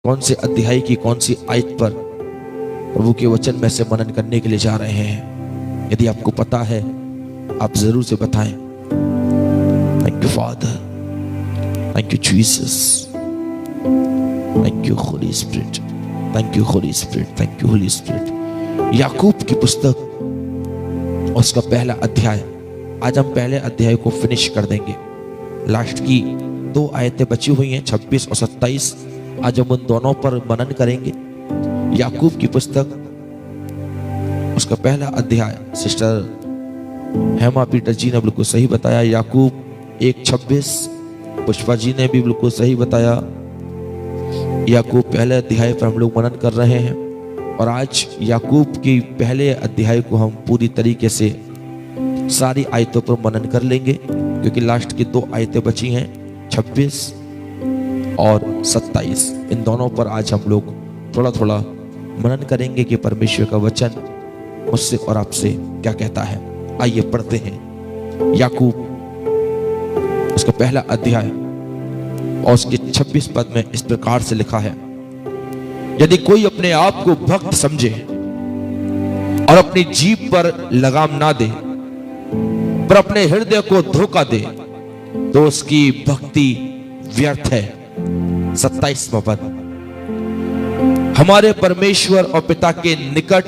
कौन से अध्याय की कौन सी आयत पर प्रभु के वचन में से मनन करने के लिए जा रहे हैं। यदि आपको पता है आप जरूर से बताएं। Thank you father, thank you Jesus, thank you holy spirit, thank you holy spirit, thank you holy spirit. याकूब की पुस्तक उसका पहला अध्याय, आज हम पहले अध्याय को फिनिश कर देंगे। लास्ट की 2 आयतें बची हुई हैं 26 और 27। आज हम उन दोनों पर मनन करेंगे। याकूब की पुस्तक उसका पहला अध्याय, सिस्टर हेमा पीटर जी ने बिल्कुल सही बताया। याकूब 1:26, पुष्पा जी ने भी बिल्कुल सही बताया। याकूब पहले अध्याय पर हम लोग मनन कर रहे हैं और आज याकूब के पहले अध्याय को हम पूरी तरीके से सारी आयतों पर मनन कर लेंगे, क्योंकि लास्ट की 2 आयतें बची हैं 26 और 27। इन दोनों पर आज हम लोग थोड़ा थोड़ा मनन करेंगे कि परमेश्वर का वचन मुझसे और आपसे क्या कहता है। आइए पढ़ते हैं याकूब उसका पहला अध्याय और उसके 26 पद में इस प्रकार से लिखा है। यदि कोई अपने आप को भक्त समझे और अपनी जीभ पर लगाम ना दे, पर अपने हृदय को धोखा दे, तो उसकी भक्ति व्यर्थ है। 27वां पद, हमारे परमेश्वर और पिता के निकट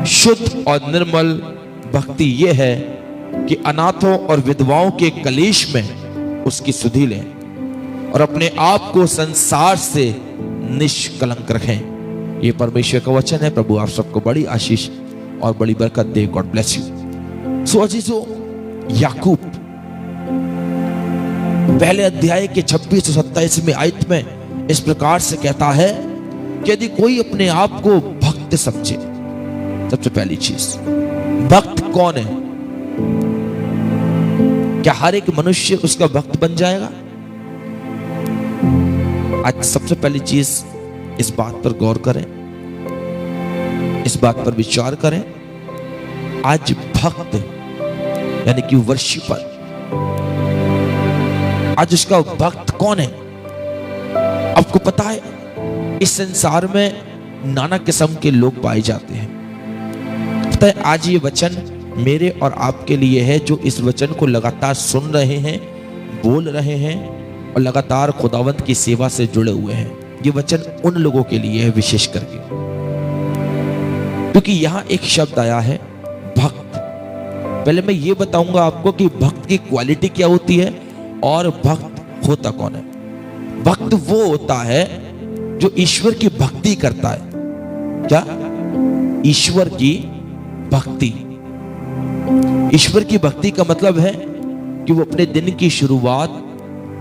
शुद्ध और निर्मल भक्ति यह है कि अनाथों और विधवाओं के कलेश में उसकी सुधि लें और अपने आप को संसार से निष्कलंक रखें। यह परमेश्वर का वचन है। प्रभु आप सबको बड़ी आशीष और बड़ी बरकत दे। God bless you. सो अजीजों, याकूब पहले अध्याय के 26 और 27 में आयत में इस प्रकार से कहता है कि यदि कोई अपने आप को भक्त समझे, सबसे पहली चीज, भक्त कौन है? क्या हर एक मनुष्य उसका भक्त बन जाएगा? आज सबसे पहली चीज इस बात पर गौर करें, इस बात पर विचार करें। आज भक्त यानी कि वर्शिपर, आज उसका भक्त कौन है? आपको पता है इस संसार में नाना किस्म के लोग पाए जाते हैं। पता है आज ये वचन मेरे और आपके लिए है, जो इस वचन को लगातार सुन रहे हैं, बोल रहे हैं और लगातार खुदावंत की सेवा से जुड़े हुए हैं। ये वचन उन लोगों के लिए है विशेष करके, क्योंकि यहां एक शब्द आया है भक्त। पहले मैं ये बताऊंगा आपको कि भक्त की क्वालिटी क्या होती है और भक्त होता कौन है। भक्त वो होता है जो ईश्वर की भक्ति करता है। क्या? ईश्वर की भक्ति। ईश्वर की भक्ति का मतलब है कि वो अपने दिन की शुरुआत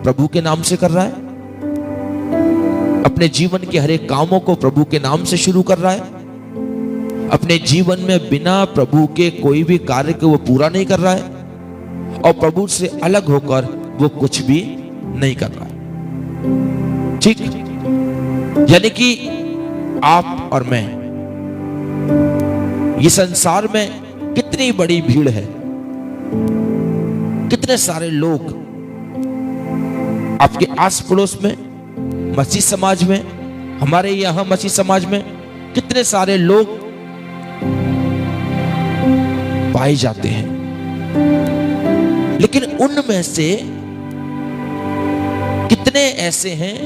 प्रभु के नाम से कर रहा है, अपने जीवन के हर एक कामों को प्रभु के नाम से शुरू कर रहा है, अपने जीवन में बिना प्रभु के कोई भी कार्य को वो पूरा नहीं कर रहा है, और प्रभु से अलग होकर वो कुछ भी नहीं कर रहा है। ठीक? यानी कि आप और मैं, ये संसार में कितनी बड़ी भीड़ है, कितने सारे लोग आपके आस पड़ोस में, मसीह समाज में, हमारे यहां मसीह समाज में कितने सारे लोग पाए जाते हैं, लेकिन उनमें से कितने ऐसे हैं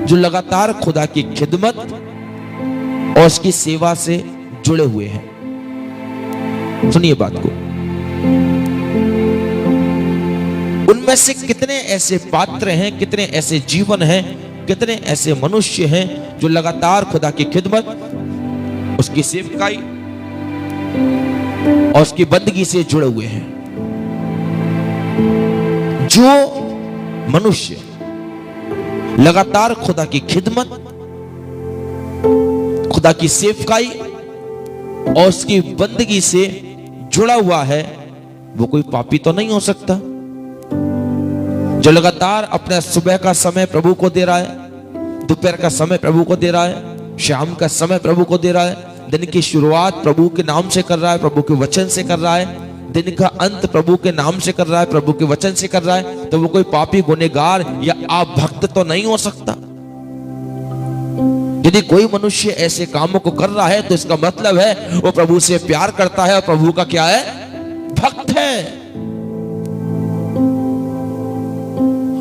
जो लगातार खुदा की खिदमत और उसकी सेवा से जुड़े हुए हैं। सुनिए बात को, उनमें से कितने ऐसे पात्र हैं, कितने ऐसे जीवन हैं, कितने ऐसे मनुष्य हैं जो लगातार खुदा की खिदमत, उसकी सेवकाई और उसकी बंदगी से जुड़े हुए हैं। जो मनुष्य लगातार खुदा की खिदमत, खुदा की सेवकाई और उसकी बंदगी से जुड़ा हुआ है, वो कोई पापी तो नहीं हो सकता। जो लगातार अपना सुबह का समय प्रभु को दे रहा है, दोपहर का समय प्रभु को दे रहा है, शाम का समय प्रभु को दे रहा है, दिन की शुरुआत प्रभु के नाम से कर रहा है, प्रभु के वचन से कर रहा है, दिन का अंत प्रभु के नाम से कर रहा है, प्रभु के वचन से कर रहा है, तो वो कोई पापी गुनहगार या आप भक्त तो नहीं हो सकता। यदि कोई मनुष्य ऐसे कामों को कर रहा है तो इसका मतलब है वो प्रभु से प्यार करता है और प्रभु का क्या है, भक्त है।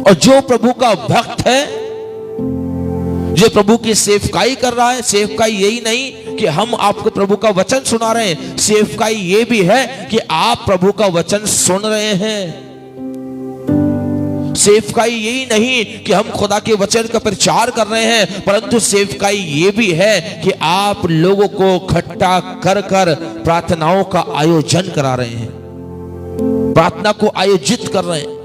और जो प्रभु का भक्त है, जो प्रभु की सेवकाई कर रहा है, सेवकाई यही नहीं कि हम आपको प्रभु का वचन सुना रहे हैं, सेवकाई ये भी है कि आप प्रभु का वचन सुन रहे हैं। सेवकाई यही नहीं कि हम खुदा के वचन का प्रचार कर रहे हैं, परंतु सेवकाई ये भी है कि आप लोगों को इकट्ठा कर कर प्रार्थनाओं का आयोजन करा रहे हैं, प्रार्थना को आयोजित कर रहे हैं।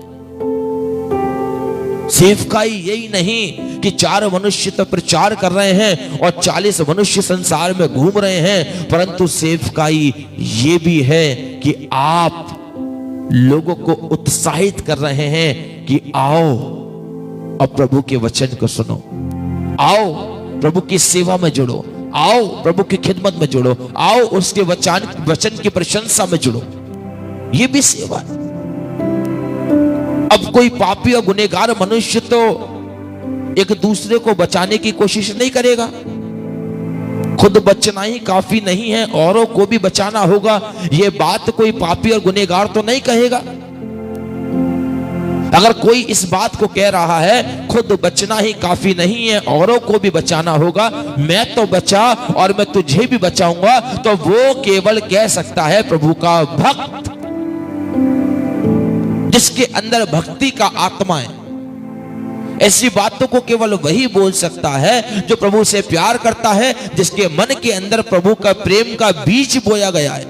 सेवकाई यही नहीं कि 4 मनुष्य तो प्रचार कर रहे हैं और 40 मनुष्य संसार में घूम रहे हैं, परंतु सेवकाई ये भी है कि आप लोगों को उत्साहित कर रहे हैं कि आओ अब प्रभु के वचन को सुनो, आओ प्रभु की सेवा में जुड़ो, आओ प्रभु की खिदमत में जुड़ो, आओ उसके वचन की प्रशंसा में जुड़ो। ये भी सेवा है। अब कोई पापी और गुनहगार मनुष्य तो एक दूसरे को बचाने की कोशिश नहीं करेगा, खुद बचना ही काफी नहीं है, औरों को भी बचाना होगा, यह बात कोई पापी और गुनहगार तो नहीं कहेगा। अगर कोई इस बात को कह रहा है खुद बचना ही काफी नहीं है, औरों को भी बचाना होगा, मैं तो बचा और मैं तुझे भी बचाऊंगा, तो वो केवल कह सकता है प्रभु का भक्त, जिसके अंदर भक्ति का आत्मा है। ऐसी बातों को केवल वही बोल सकता है जो प्रभु से प्यार करता है, जिसके मन के अंदर प्रभु का प्रेम का बीज बोया गया है।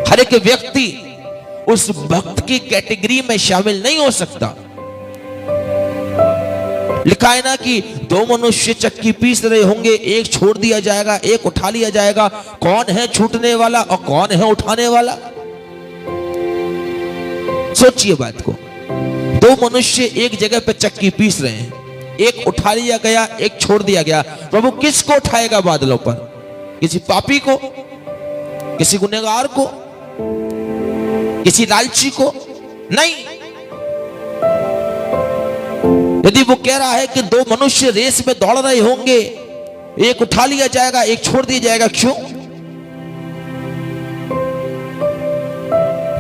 हर एक व्यक्ति उस भक्त की कैटेगरी में शामिल नहीं हो सकता। लिखा है ना कि 2 मनुष्य चक्की पीस रहे होंगे, एक छोड़ दिया जाएगा, एक उठा लिया जाएगा। कौन है छूटने वाला और कौन है उठाने वाला? सोचिए बात को। 2 मनुष्य एक जगह पे चक्की पीस रहे हैं, एक उठा लिया गया, एक छोड़ दिया गया। प्रभु किसको उठाएगा बादलों पर? किसी पापी को, किसी गुनहगार को, किसी लालची को? नहीं। यदि वो कह रहा है कि 2 मनुष्य रेस में दौड़ रहे होंगे, एक उठा लिया जाएगा, एक छोड़ दिया जाएगा, क्यों?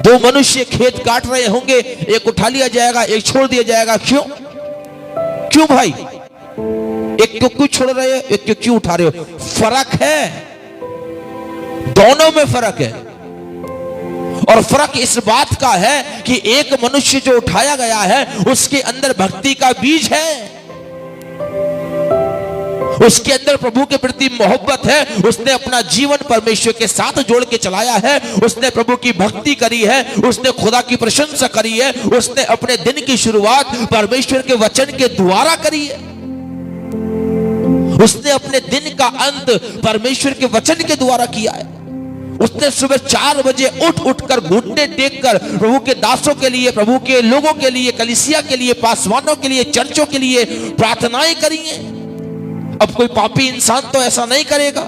2 मनुष्य खेत काट रहे होंगे, एक उठा लिया जाएगा, एक छोड़ दिया जाएगा, क्यों? क्यों भाई? एक को क्यों छोड़ रहे हो, एक को क्यों उठा रहे हो? फर्क है, दोनों में फर्क है। और फर्क इस बात का है कि एक मनुष्य जो उठाया गया है उसके अंदर भक्ति का बीज है, उसके अंदर प्रभु के प्रति मोहब्बत है, उसने अपना जीवन परमेश्वर के साथ जोड़ के चलाया है, उसने प्रभु की भक्ति करी है, उसने खुदा की प्रशंसा करी है, उसने अपने दिन की शुरुआत परमेश्वर के वचन के द्वारा करी है, उसने अपने दिन का अंत परमेश्वर के वचन के द्वारा किया है। उसने सुबह 4 बजे उठ कर घुटने टेक कर प्रभु के दासों के लिए, प्रभु के लोगों के लिए, कलीसिया के लिए, पासवानों के लिए, चर्चों के लिए प्रार्थनाएं करी हैं। अब कोई पापी इंसान तो ऐसा नहीं करेगा,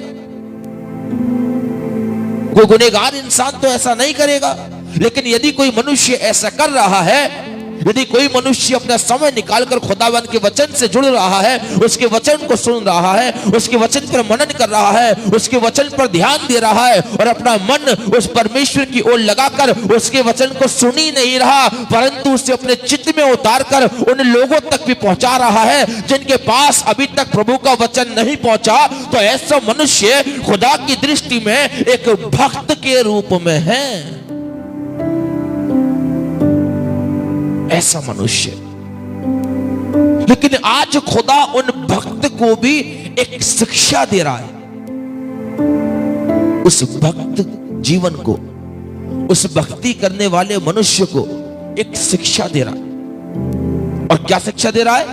कोई गुनहगार इंसान तो ऐसा नहीं करेगा। लेकिन यदि कोई मनुष्य ऐसा कर रहा है, यदि कोई मनुष्य अपना समय निकालकर खुदावन के वचन से जुड़ रहा है, उसके वचन को सुन रहा है, उसके वचन पर मनन कर रहा है, उसके वचन पर ध्यान दे रहा है और अपना मन उस परमेश्वर की ओर लगाकर उसके वचन को सुन ही नहीं रहा, परंतु उसे अपने चित्त में उतार कर उन लोगों तक भी पहुंचा रहा है जिनके पास अभी तक प्रभु का वचन नहीं पहुंचा, तो ऐसा मनुष्य खुदा की दृष्टि में एक भक्त के रूप में है। ऐसा मनुष्य। लेकिन आज खुदा उन भक्त को भी एक शिक्षा दे रहा है, उस भक्त जीवन को, उस भक्ति करने वाले मनुष्य को एक शिक्षा दे रहा है। और क्या शिक्षा दे रहा है?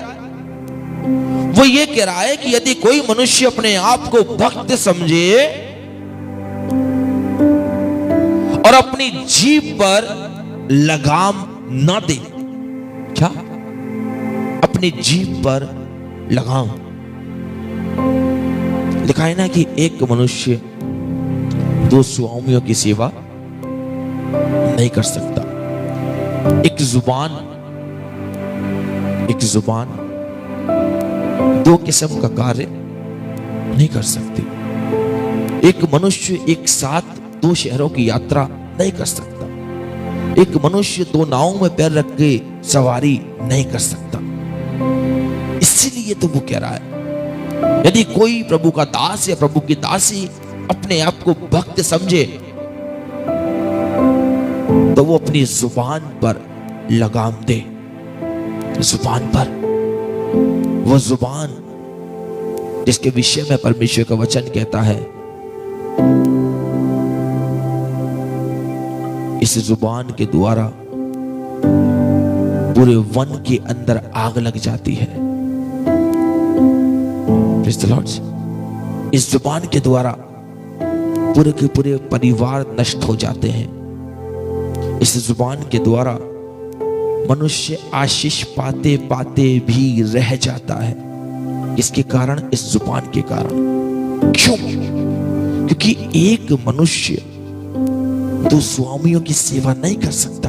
वो ये कह रहा है कि यदि कोई मनुष्य अपने आप को भक्त समझे और अपनी जीभ पर लगाम ना दे, क्या? अपनी जीभ पर लगाम। लिखा है ना कि एक मनुष्य 2 स्वामियों की सेवा नहीं कर सकता। एक जुबान दो किस्म का कार्य नहीं कर सकती। एक मनुष्य एक साथ दो शहरों की यात्रा नहीं कर सकता। एक मनुष्य दो नावों में पैर रख के सवारी नहीं कर सकता। इसीलिए तो वो कह रहा है, यदि कोई प्रभु का दास या प्रभु की दासी अपने आप को भक्त समझे तो वो अपनी जुबान पर लगाम दे। जुबान पर, वो जुबान जिसके विषय में परमेश्वर का वचन कहता है, इस जुबान के द्वारा पूरे वन के अंदर आग लग जाती है। Praise the Lord। इस जुबान के द्वारा पूरे के पूरे परिवार नष्ट हो जाते हैं। इस जुबान के द्वारा मनुष्य आशीष पाते पाते भी रह जाता है। इसके कारण, इस जुबान के कारण। क्यों? क्योंकि एक मनुष्य दो स्वामियों की सेवा नहीं कर सकता।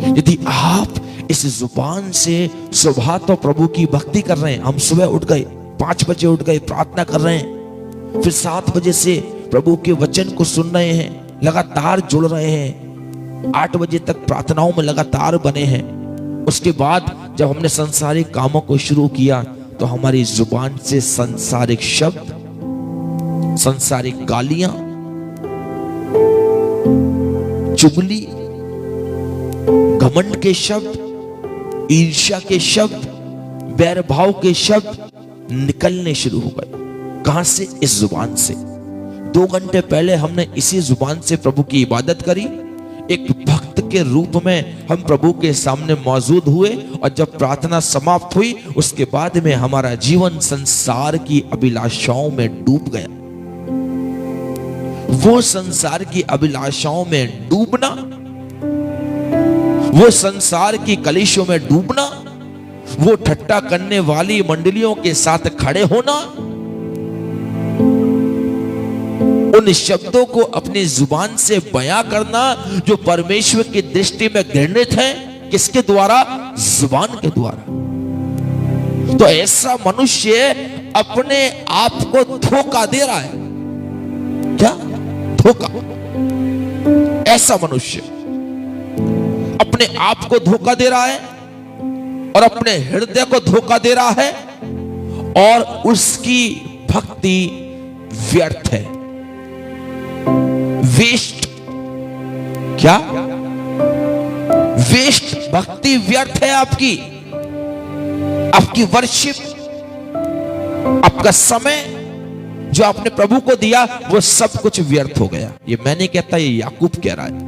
यदि आप इस जुबान से सुबह तो प्रभु की भक्ति कर रहे हैं, हम सुबह उठ गए, 5 बजे उठ गए, प्रार्थना कर रहे हैं, फिर 7 बजे से प्रभु के वचन को सुन रहे हैं, लगातार जुड़ रहे हैं, 8 बजे तक प्रार्थनाओं में लगातार बने हैं। उसके बाद जब हमने संसारिक कामों को शुरू किया तो हमारी जुबान से संसारिक शब्द, संसारिक गालियां, चुगली, घमंड के शब्द, ईर्ष्या के शब्द, बैरभाव के शब्द निकलने शुरू हो गए। कहां से? इस जुबान से। 2 घंटे पहले हमने इसी जुबान से प्रभु की इबादत करी। एक भक्त के रूप में हम प्रभु के सामने मौजूद हुए, और जब प्रार्थना समाप्त हुई उसके बाद में हमारा जीवन संसार की अभिलाषाओं में डूब गया। वो संसार की अभिलाषाओं में डूबना, वो संसार की कलिशों में डूबना, वो ठट्टा करने वाली मंडलियों के साथ खड़े होना, उन शब्दों को अपनी जुबान से बयां करना जो परमेश्वर की दृष्टि में घृणित है। किसके द्वारा? जुबान के द्वारा। तो ऐसा मनुष्य अपने आप को धोखा दे रहा है। क्या? धोखा। ऐसा मनुष्य अपने आप को धोखा दे रहा है और अपने हृदय को धोखा दे रहा है, और उसकी भक्ति व्यर्थ है। वेस्ट। क्या? वेस्ट भक्ति व्यर्थ है आपकी। आपकी वर्शिप, आपका समय जो आपने प्रभु को दिया वो सब कुछ व्यर्थ हो गया। ये मैं नहीं कहता, ये याकूब कह रहा है।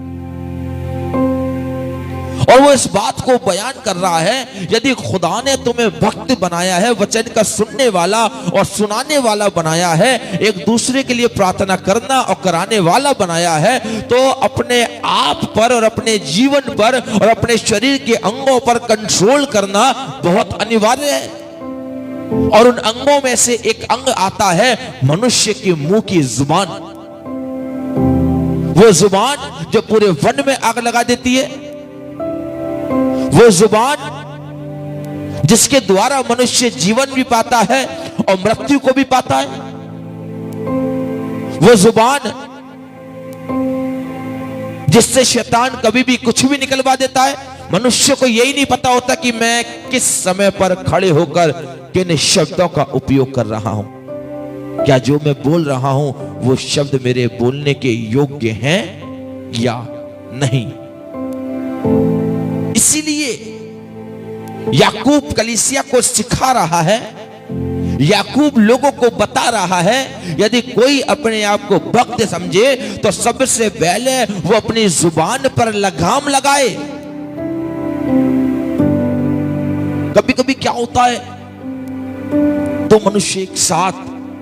और वो इस बात को बयान कर रहा है, यदि खुदा ने तुम्हें भक्त बनाया है, वचन का सुनने वाला और सुनाने वाला बनाया है, एक दूसरे के लिए प्रार्थना करना और कराने वाला बनाया है, तो अपने आप पर और अपने जीवन पर और अपने शरीर के अंगों पर कंट्रोल करना बहुत अनिवार्य है। और उन अंगों में से एक अंग आता है मनुष्य के मुंह की जुबान। वो जुबान जो पूरे वन में आग लगा देती है, वो जुबान जिसके द्वारा मनुष्य जीवन भी पाता है और मृत्यु को भी पाता है। वो जुबान जिससे शैतान कभी भी कुछ भी निकलवा देता है। मनुष्य को यही नहीं पता होता कि मैं किस समय पर खड़े होकर किन शब्दों का उपयोग कर रहा हूं। क्या जो मैं बोल रहा हूं वो शब्द मेरे बोलने के योग्य हैं या नहीं। इसीलिए याकूब कलीसिया को सिखा रहा है, याकूब लोगों को बता रहा है, यदि कोई अपने आप को भक्त समझे तो सबसे पहले वो अपनी जुबान पर लगाम लगाए। कभी कभी क्या होता है, दो मनुष्य एक साथ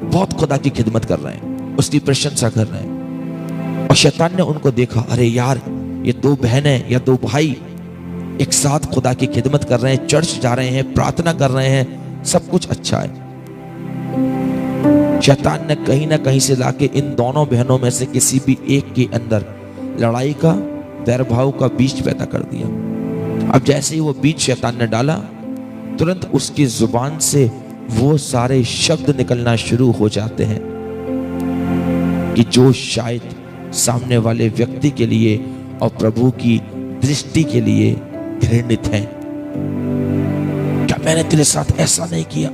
बहुत खुदा की खिदमत कर रहे हैं, उसकी प्रशंसा कर रहे हैं, और शैतान ने उनको देखा, अरे यार ये दो बहनें या दो भाई एक साथ खुदा की खिदमत कर रहे हैं, चर्च जा रहे हैं, प्रार्थना कर रहे हैं, सब कुछ अच्छा है। शैतान ने कहीं ना कहीं से लाके इन दोनों बहनों में से किसी भी एक के अंदर लड़ाई का, वैरभाव का बीज पैदा कर दिया। अब जैसे ही वो बीज शैतान ने डाला, तुरंत उसकी जुबान से वो सारे शब्द निकलना शुरू हो जाते हैं कि जो शायद सामने वाले व्यक्ति के लिए और प्रभु की दृष्टि के लिए घृणित हैं। क्या मैंने तेरे साथ ऐसा नहीं किया?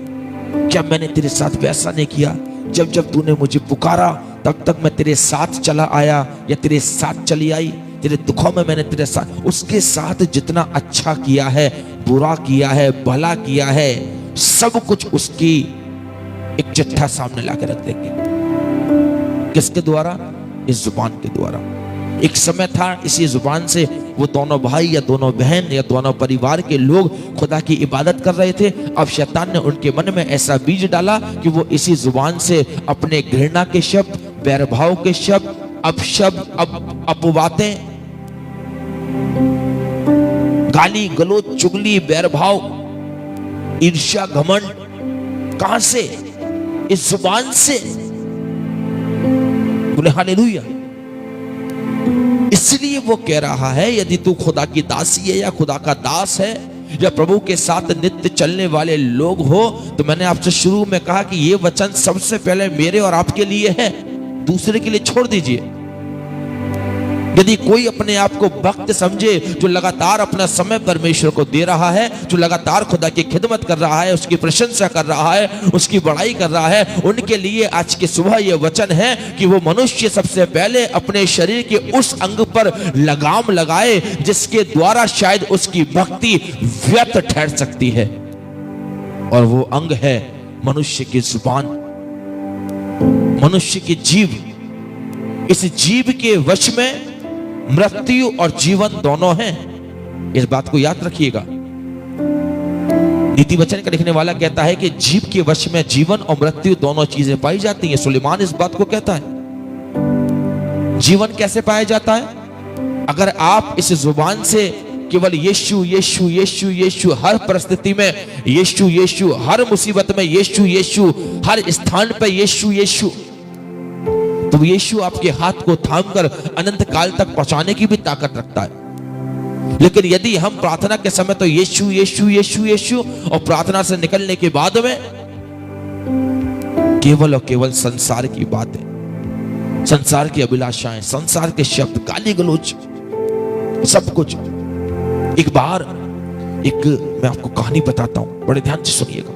क्या मैंने तेरे साथ वैसा नहीं किया? जब जब तूने मुझे पुकारा तब तक मैं तेरे साथ चला आया या तेरे साथ चली आई। तेरे दुखों में मैंने तेरे साथ, उसके साथ जितना अच्छा किया है, बुरा किया है, भला किया है, सब कुछ उसकी एक चिट्ठा सामने लाके रख देंगे। किसके द्वारा? इस जुबान के द्वारा। एक समय था इसी जुबान से वो दोनों भाई या दोनों बहन या दोनों परिवार के लोग खुदा की इबादत कर रहे थे। अब शैतान ने उनके मन में ऐसा बीज डाला कि वो इसी जुबान से अपने घृणा के शब्द, बैरभाव के शब्द, अपशब्द, अपवादें, गाली गलौज, चुगली, बैरभाव, ईर्ष्या, घमंड, कहां से? इस जुबान से। बोले हालेलुया। इसलिए वो कह रहा है यदि तू खुदा की दासी है या खुदा का दास है या प्रभु के साथ नित्य चलने वाले लोग हो, तो मैंने आपसे शुरू में कहा कि ये वचन सबसे पहले मेरे और आपके लिए है, दूसरे के लिए छोड़ दीजिए। यदि कोई अपने आप को भक्त समझे, जो लगातार अपना समय परमेश्वर को दे रहा है, जो लगातार खुदा की खिदमत कर रहा है, उसकी प्रशंसा कर रहा है, उसकी बड़ाई कर रहा है, उनके लिए आज की सुबह यह वचन है कि वो मनुष्य सबसे पहले अपने शरीर के उस अंग पर लगाम लगाए जिसके द्वारा शायद उसकी भक्ति व्यर्थ ठहर सकती है, और वो अंग है मनुष्य की जुबान, मनुष्य की जीभ। इस जीभ के वश में मृत्यु और जीवन दोनों हैं। इस बात को याद रखिएगा। नीति वचन का लिखने वाला कहता है कि जीभ के वश में जीवन और मृत्यु दोनों चीजें पाई जाती हैं। सुलेमान इस बात को कहता है। जीवन कैसे पाया जाता है? अगर आप इस जुबान से केवल यीशु यीशु यीशु यीशु, हर परिस्थिति में यीशु यीशु, हर मुसीबत में यीशु यीशु, हर स्थान पर यीशु यीशु, तो यीशु आपके हाथ को थामकर अनंत काल तक पहुंचाने की भी ताकत रखता है। लेकिन यदि हम प्रार्थना के समय तो यीशु यीशु यीशु यीशु, और प्रार्थना से निकलने के बाद में केवल और केवल संसार की बातें, संसार की अभिलाषाएं, संसार के शब्द, गाली गलौज, सब कुछ। एक बार मैं आपको कहानी बताता हूं, बड़े ध्यान से सुनिएगा।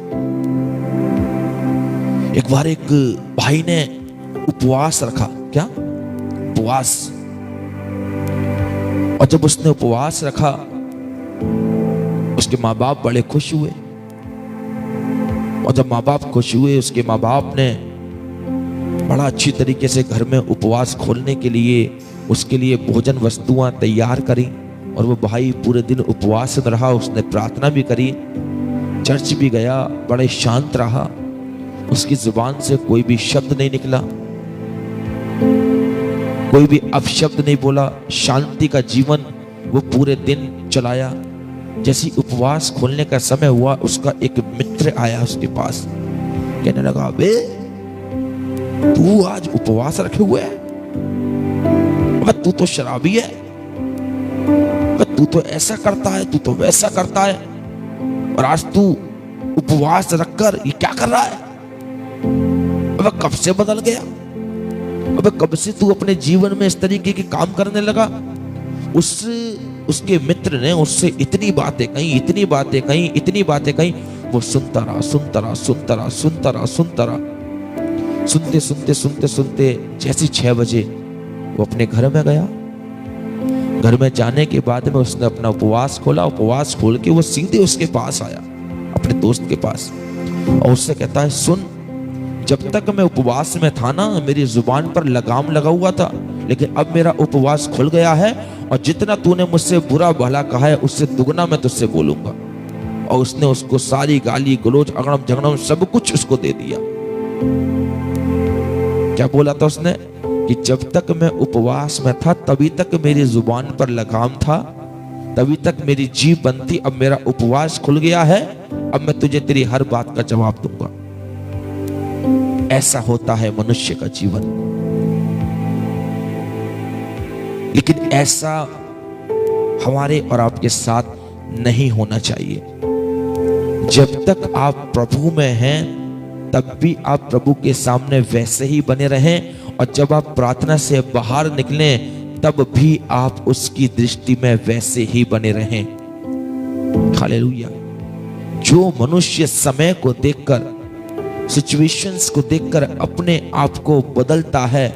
एक बार एक भाई ने उपवास रखा। क्या? उपवास। और जब उसने उपवास रखा, उसके माँ बाप बड़े खुश हुए। और जब माँ बाप खुश हुए, उसके माँ बाप ने बड़ा अच्छी तरीके से घर में उपवास खोलने के लिए उसके लिए भोजन वस्तुआं तैयार करी। और वो भाई पूरे दिन उपवास रहा, उसने प्रार्थना भी करी, चर्च भी गया, बड़े शांत रहा। उसकी जुबान से कोई भी शब्द नहीं निकला, कोई भी अपशब्द नहीं बोला, शांति का जीवन वो पूरे दिन चलाया। जैसे उपवास खोलने का समय हुआ, उसका एक मित्र आया उसके पास, कहने लगा, बे तू आज उपवास रखे हुए है? तू तो शराबी है, तू तो ऐसा करता है, तू तो वैसा करता है, और आज तू उपवास रखकर ये क्या कर रहा है? अब कब से बदल गया? अब कब से तू अपने जीवन में इस तरीके के काम करने लगा? उसके मित्र ने उससे इतनी बातें कही, इतनी बातें कही, इतनी बातें कही। वो सुनता रहा, सुनता रहा, सुनता रहा, सुनता रहा, सुनता रहा। सुनते सुनते सुनते सुनते जैसे 6 बजे वो अपने घर में गया। घर में जाने के बाद में उसने अपना उपवास खोला। उपवास खोल के वो सीधे उसके पास आया, अपने दोस्त के पास, और उससे कहता है, सुन, जब तक मैं उपवास में था ना, मेरी जुबान पर लगाम लगा हुआ था, लेकिन अब मेरा उपवास खुल गया है, और जितना तूने मुझसे बुरा भला कहा है उससे दुगना मैं तुझसे बोलूंगा। और उसने उसको सारी गाली गलौज, अगड़म झगड़म सब कुछ उसको दे दिया। क्या बोला था उसने? कि जब तक मैं उपवास में था तभी तक मेरी जुबान पर लगाम था, तभी तक मेरी जीभ बंद थी। अब मेरा उपवास खुल गया है, अब मैं तुझे तेरी हर बात का जवाब दूंगा। ऐसा होता है मनुष्य का जीवन। लेकिन ऐसा हमारे और आपके साथ नहीं होना चाहिए। जब तक आप प्रभु में हैं तब भी आप प्रभु के सामने वैसे ही बने रहें, और जब आप प्रार्थना से बाहर निकलें तब भी आप उसकी दृष्टि में वैसे ही बने रहें। हालेलुया। जो मनुष्य समय को देखकर, सिचुएशंस को देखकर अपने आप को बदलता है,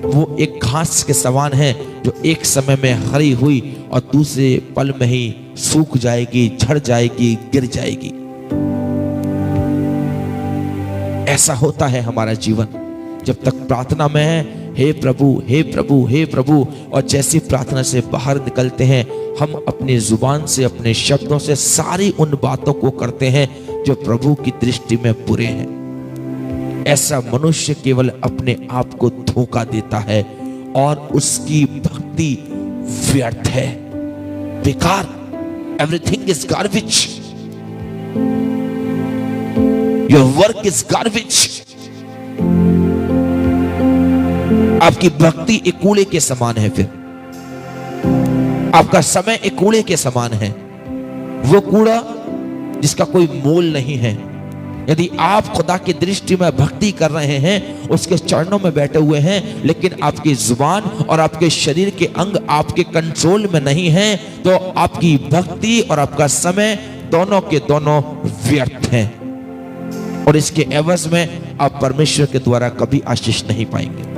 वो एक घास के समान है जो एक समय में हरी हुई और दूसरे पल में ही सूख जाएगी, झड़ जाएगी, गिर जाएगी। ऐसा होता है हमारा जीवन जब तक प्रार्थना में है, हे प्रभु हे प्रभु हे प्रभु, और जैसी प्रार्थना से बाहर निकलते हैं हम अपनी जुबान से, अपने शब्दों से सारी उन बातों को करते हैं जो प्रभु की दृष्टि में बुरे हैं। ऐसा मनुष्य केवल अपने आप को धोखा देता है और उसकी भक्ति व्यर्थ है, बेकार। Everything is garbage, your work is garbage. आपकी भक्ति एक कूड़े के समान है, फिर आपका समय एक कूड़े के समान है, वो कूड़ा जिसका कोई मोल नहीं है। यदि आप खुदा की दृष्टि में भक्ति कर रहे हैं, उसके चरणों में बैठे हुए हैं, लेकिन आपकी जुबान और आपके शरीर के अंग आपके कंट्रोल में नहीं हैं, तो आपकी भक्ति और आपका समय दोनों के दोनों व्यर्थ हैं, और इसके एवज में आप परमेश्वर के द्वारा कभी आशीष नहीं पाएंगे।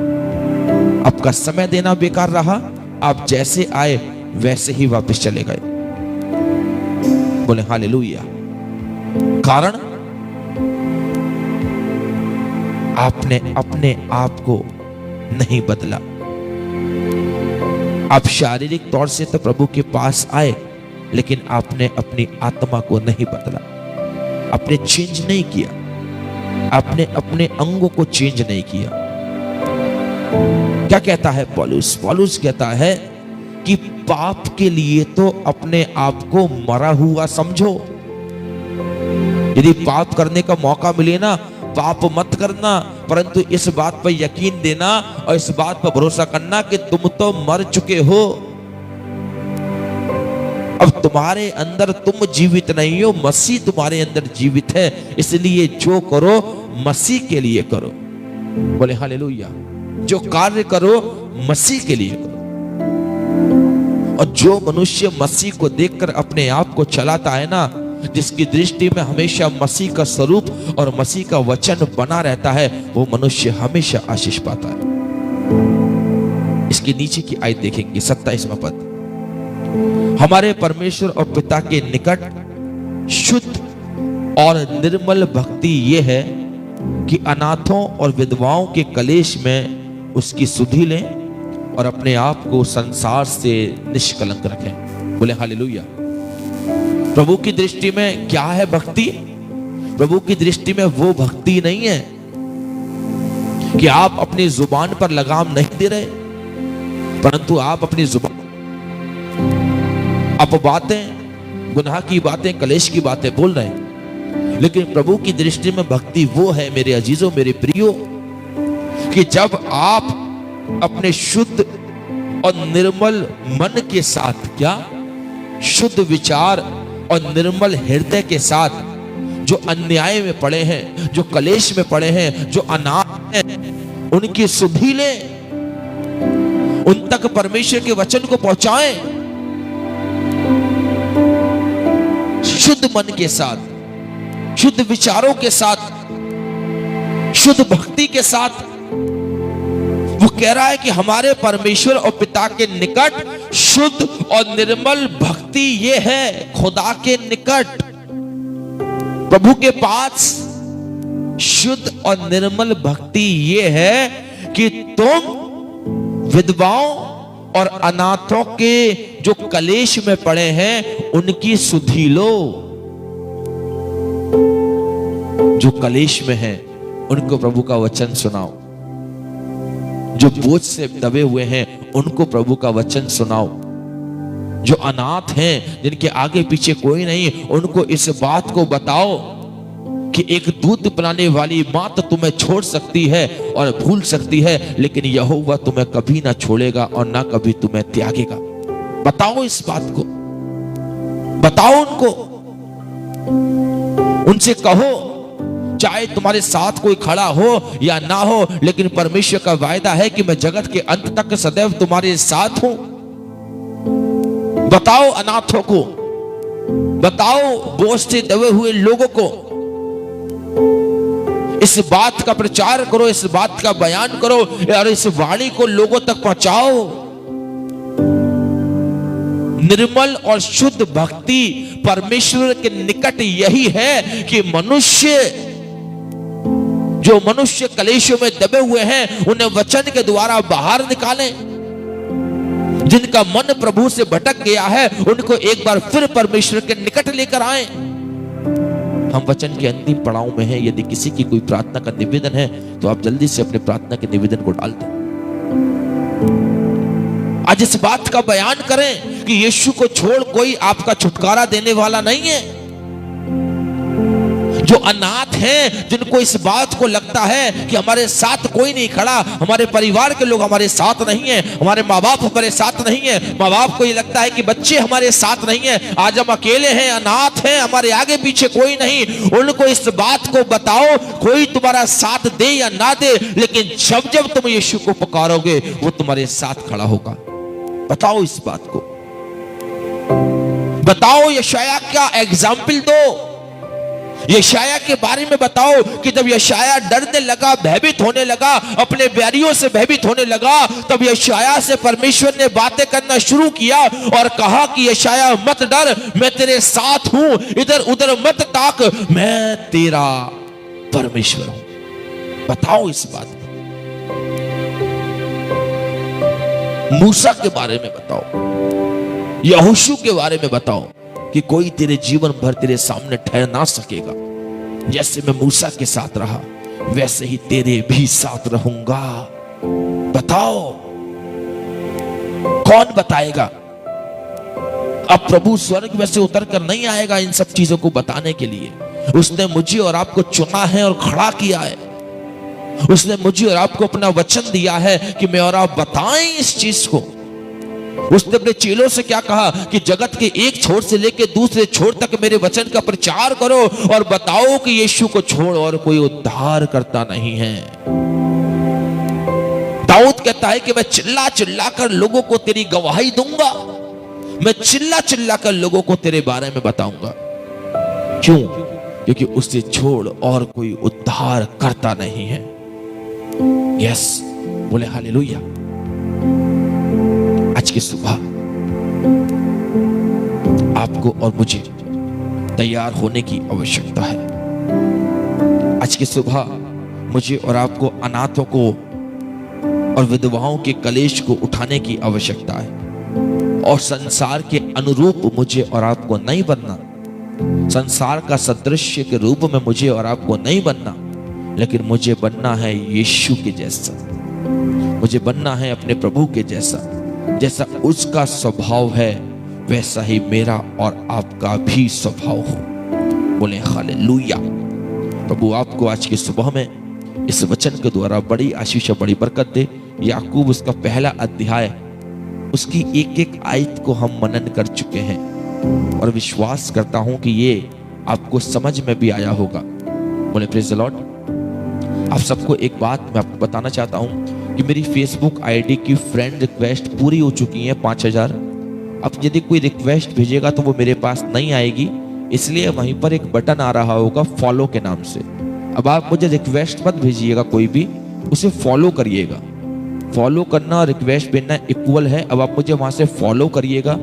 आपका समय देना बेकार रहा, आप जैसे आए वैसे ही वापस चले गए। बोले हालेलुया। कारण आपने अपने आप को नहीं बदला। आप शारीरिक तौर से तो प्रभु के पास आए, लेकिन आपने अपनी आत्मा को नहीं बदला, आपने चेंज नहीं किया, आपने अपने अंगों को चेंज नहीं किया। क्या कहता है पौलुस? पौलुस कहता है कि पाप के लिए तो अपने आप को मरा हुआ समझो। यदि पाप करने का मौका मिले ना, पाप मत करना, परंतु इस बात पर यकीन देना और इस बात पर भरोसा करना कि तुम तो मर चुके हो। अब तुम्हारे अंदर तुम जीवित नहीं हो, मसीह तुम्हारे अंदर जीवित है। इसलिए जो करो मसीह के लिए करो। बोले हालेलुया। जो कार्य करो मसीह के लिए करो। और जो मनुष्य मसीह को देखकर अपने आप को चलाता है ना, जिसकी दृष्टि में हमेशा मसीह का स्वरूप और मसीह का वचन बना रहता है, वो मनुष्य हमेशा आशीष पाता है। इसके नीचे की आयत देखेंगे, 27वां पद। हमारे परमेश्वर और पिता के निकट शुद्ध और निर्मल भक्ति ये है कि अनाथों और विधवाओं के कलेश में उसकी सुधि लें और अपने आप को संसार से निष्कलंक रखें। बोले हालेलुया। प्रभु की दृष्टि में क्या है भक्ति? प्रभु की दृष्टि में वो भक्ति नहीं है कि आप अपनी जुबान पर लगाम नहीं दे रहे, परंतु आप अपनी जुबान बातें, गुनाह की बातें, कलेश की बातें बोल रहे हैं। लेकिन प्रभु की दृष्टि में भक्ति वो है, मेरे अजीजों, मेरे प्रियो, कि जब आप अपने शुद्ध और निर्मल मन के साथ, क्या शुद्ध विचार और निर्मल हृदय के साथ, जो अन्याय में पड़े हैं, जो कलेश में पड़े हैं, जो अनाथ हैं, उनकी सुधि लें, उन तक परमेश्वर के वचन को पहुंचाएं। शुद्ध मन के साथ, शुद्ध विचारों के साथ, शुद्ध भक्ति के साथ। वो कह रहा है कि हमारे परमेश्वर और पिता के निकट शुद्ध और निर्मल भक्ति ये है। खुदा के निकट, प्रभु के पास शुद्ध और निर्मल भक्ति ये है कि तुम विधवाओं और अनाथों के जो कलेश में पड़े हैं उनकी सुधि लो। जो कलेश में हैं उनको प्रभु का वचन सुनाओ। जो बोझ से दबे हुए हैं उनको प्रभु का वचन सुनाओ। जो अनाथ हैं, जिनके आगे पीछे कोई नहीं, उनको इस बात को बताओ कि एक दूध पिलाने वाली मां तो तुम्हें छोड़ सकती है और भूल सकती है, लेकिन यहोवा तुम्हें कभी ना छोड़ेगा और ना कभी तुम्हें त्यागेगा। बताओ इस बात को, बताओ उनको। उनसे कहो, चाहे तुम्हारे साथ कोई खड़ा हो या ना हो, लेकिन परमेश्वर का वायदा है कि मैं जगत के अंत तक सदैव तुम्हारे साथ हूं। बताओ अनाथों को, बताओ बोझ से दबे हुए लोगों को, इस बात का प्रचार करो, इस बात का बयान करो और इस वाणी को लोगों तक पहुंचाओ। निर्मल और शुद्ध भक्ति परमेश्वर के निकट यही है कि जो मनुष्य कलेशों में दबे हुए हैं उन्हें वचन के द्वारा बाहर निकालें। जिनका मन प्रभु से भटक गया है उनको एक बार फिर परमेश्वर के निकट लेकर आए। हम वचन के अंतिम पड़ाव में हैं। यदि किसी की कोई प्रार्थना का निवेदन है तो आप जल्दी से अपने प्रार्थना के निवेदन को डाल दें। आज इस बात का बयान करें कि यीशु को छोड़ कोई आपका छुटकारा देने वाला नहीं है। जो अनाथ हैं, जिनको इस बात को लगता है कि हमारे साथ कोई नहीं खड़ा, हमारे परिवार के लोग हमारे साथ नहीं है, हमारे माँ बाप हमारे साथ नहीं है, माँ बाप को ये लगता है कि बच्चे हमारे साथ नहीं है, आज हम अकेले हैं, अनाथ हैं, हमारे आगे पीछे कोई नहीं, उनको इस बात को बताओ, कोई तुम्हारा साथ दे या ना दे, लेकिन जब जब तुम यीशु को पुकारोगे वो तुम्हारे साथ खड़ा होगा। बताओ इस बात को, बताओ, यशाया का एग्जाम्पल दो। यशाया के बारे में बताओ कि जब यशाया डरने लगा, भयभीत होने लगा, अपने बैरियों से भयभीत होने लगा, तब यशाया से परमेश्वर ने बातें करना शुरू किया और कहा कि यशाया मत डर, मैं तेरे साथ हूं, इधर उधर मत ताक, मैं तेरा परमेश्वर हूं। बताओ इस बात को। मूसा के बारे में बताओ, यहोशू के बारे में बताओ कि कोई तेरे जीवन भर तेरे सामने ठहर ना सकेगा। जैसे मैं मूसा के साथ रहा वैसे ही तेरे भी साथ रहूंगा। बताओ, कौन बताएगा? अब प्रभु स्वर्ग में से उतर कर नहीं आएगा इन सब चीजों को बताने के लिए। उसने मुझे और आपको चुना है और खड़ा किया है। उसने मुझे और आपको अपना वचन दिया है कि मैं और आप बताएं इस चीज को। उसने अपने चेलों से क्या कहा कि जगत के एक छोर से लेकर दूसरे छोर तक मेरे वचन का प्रचार करो और बताओ कि यीशु को छोड़ और कोई उद्धार करता नहीं है। दाऊद कहता है कि मैं चिल्ला चिल्ला कर लोगों को तेरी गवाही दूंगा, मैं चिल्ला चिल्ला कर लोगों को तेरे बारे में बताऊंगा। क्यों? क्योंकि उससे छोड़ और कोई उद्धार करता नहीं है। यस, बोले हालेलुया। आज की सुबह आपको और मुझे तैयार होने की आवश्यकता है। आज की सुबह मुझे और आपको अनाथों को और विधवाओं के कलेश को उठाने की आवश्यकता है और संसार के अनुरूप मुझे और आपको नहीं बनना। संसार का सदृश्य के रूप में मुझे और आपको नहीं बनना, लेकिन मुझे बनना है यीशु के जैसा। मुझे बनना है अपने प्रभु के जैसा। जैसा उसका स्वभाव है वैसा ही मेरा और आपका भी स्वभाव हो। बोले हालेलुया। प्रभु आपको आज की सुबह में इस वचन के द्वारा बड़ी आशीष और बड़ी बरकत दे। याकूब उसका पहला अध्याय, उसकी एक एक आयत को हम मनन कर चुके हैं और विश्वास करता हूं कि ये आपको समझ में भी आया होगा। बोले प्रेज द लॉर्ड। आप सबको एक बात मैं आपको बताना चाहता हूं कि मेरी फेसबुक आईडी की फ्रेंड रिक्वेस्ट पूरी हो चुकी है 5000। अब यदि कोई रिक्वेस्ट भेजेगा तो वो मेरे पास नहीं आएगी, इसलिए वहीं पर एक बटन आ रहा होगा फॉलो के नाम से। अब आप मुझे रिक्वेस्ट मत भेजिएगा, कोई भी उसे फॉलो करिएगा। फॉलो करना और रिक्वेस्ट भेजना इक्वल है। अब आप मुझे वहां से फॉलो करिएगा,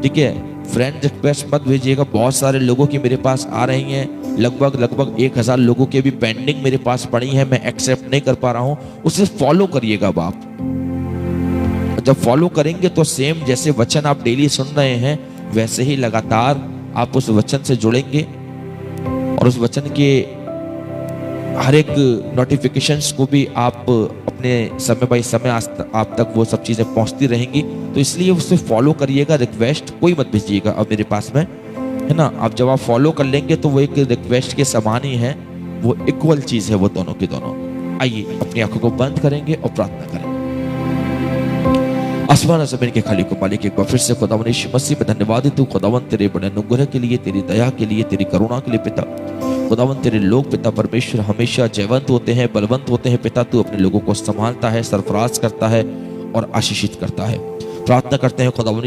ठीक है। फ्रेंड रिक्वेस्ट मत भेजिएगा। बहुत सारे लोगों की मेरे पास आ रही हैं, लगभग 1000 लोगों के भी पेंडिंग मेरे पास पड़ी है, मैं एक्सेप्ट नहीं कर पा रहा हूं। उसे फॉलो करिएगा। अब आप जब फॉलो करेंगे तो सेम जैसे वचन आप डेली सुन रहे हैं वैसे ही लगातार आप उस वचन से जुड़ेंगे और उस वचन के हर एक नोटिफिकेशंस को भी आप अपने समय बाय समय आप तक वो सब चीजें पहुंचती रहेंगी। तो इसलिए उसे फॉलो करिएगा। रिक्वेस्ट कोई मत भेजिएगा अब मेरे पास में, है ना। अब जब आप फॉलो कर लेंगे तो वो एक रिक्वेस्ट के समान ही है, वो इक्वल चीज है वो दोनों की दोनों। आइए अपनी आंखों को बंद करेंगे और प्रार्थना करेंगे। आसमान और जमीन के खाली को मालिक, एक बार फिर से खुदावन यीशु मसीह में धन्यवाद है। तू खुदावन तेरे बड़े अनुग्रह के लिए, तेरी दया के लिए, तेरी करुणा के लिए पिता। खुदावन तेरे लोग पिता परमेश्वर हमेशा जयवंत होते हैं, बलवंत होते हैं पिता। तू अपने लोगों को संभालता है, सरफराज करता है और आशीषित करता है। प्रार्थना करते हैं खुदावन